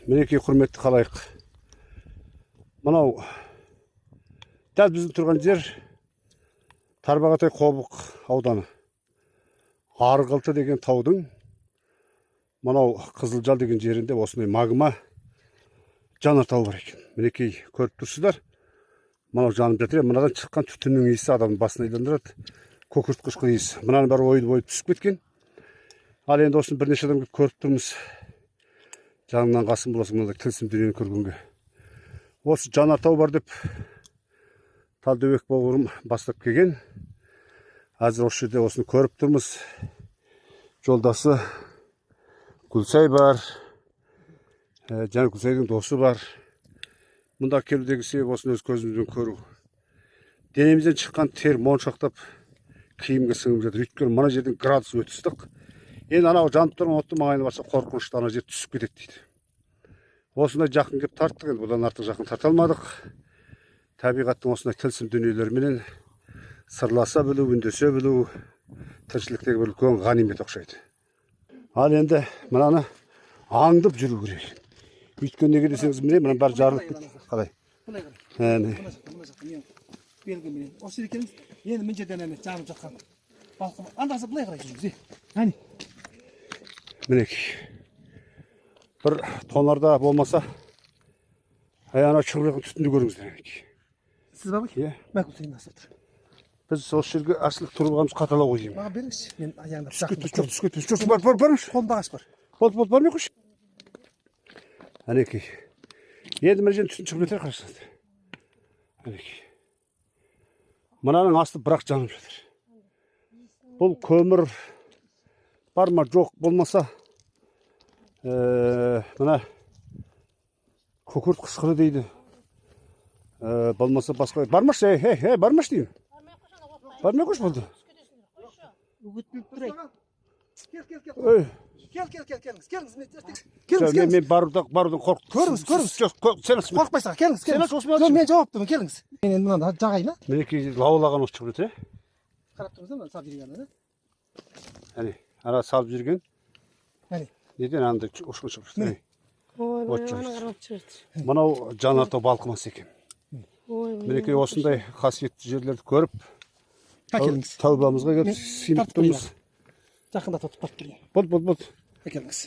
Мінекей құрметті халайық. Мынау дәл біздің тұрған жер Тарбағатай Қобық ауданы. Арғылты деген таудың мынау Қызылжал деген жерінде осындай магма жанартау бар екен. Мінекей көріп тұрсыздар. Мынау жанып жатыр. Мынадан шыққан түтіннің иісі адамның басын иландырады. Көкірт қышқыл иісі. Мынаның бәрі ойып түсіп кеткен. Ал енді осыны бірнеше адам көріп тұрмыз. Жаныңнан қасым боласың мынандай тылсым дүниені көргенге. Осы жанартау бар деп Талдыбек бауырым бастап келген. Әзір осы жерде осыны көріп тұрмыз. Жолдасы Гүлсай бар. Және Гүлсайдың досы бар. Мұнда келудегі себеп осыны өз көзімізбен көру. Денемізден шыққан тер моншақтап киімге сіңіп жатыр. Өйткені мына жердің градусы өте ыстық. Енді анау жанып тұрған оттың маңайына барса қорқынышты ана жер түсіп кетеді дейді. Осындай жақын келіп тарттық, енді бұдан артық жақын тарта алмадық. Табиғаттың осындай тылсым дүниелеріменен сырласа білу, үндесе білу, тіршіліктегі бір үлкен ғанимет ұқсайды. Ал енді мынаны аңдып жүру керек. Өйткені неге десеңіз, міне мына бәрі жарылып кетті. Қалай? Осы екеніміз енді мына жерден жанып жатқан балқым. Андасы былай қарай жүріңіз. Әне. Мінекей. Бір тонарда болмаса, аяна шығып жатқан түтінді көріңіздер. Сіз бар ма? Иә. Мәкіл сен насып тұр. Біз осы жерге асылық тұрғанымыз қаталау қойдым. Маған беріңізші. Мен аяғымда Түскет. Барыңыз. Қолымда ағаш бар. Бол, бармай қойшы. Әнекей. Енді мына жерден түтін шығып жатыр, қарасаңыздар. Әнекей. Мынаның асты бірақ жанып жатыр. Бұл көмір бар ма жоқ болмаса, мына көкірт қышқылы дейді. Болмаса басқа. Бармаш, бармаш деймін. Бармай қойшы болды. Үгіт біліп тұрайын. Келіңіз. Мен барудан қорқып. Көріңіз. Сен Қорқпайсың, келіңіз. Мен жауаптымын, келіңіз. Мен енді мынаны жағайын, а? Мінекей лаулаған осы шығып жатыр. Қарап тұрыңыздар, мына салып жүргенін, Әне, ара салып жүрген. Әне. Неден андай ұшқын шығып жатыр. Ой, Мынау жанартау балқымасы екен. Мінекей осындай қасиетті жерлерді көріп, Әкеліңіз. тәубамызға келіп сыйынып тұрмыз. Жақында тұтып тұрып келейін. Бол. Әкеліңіз.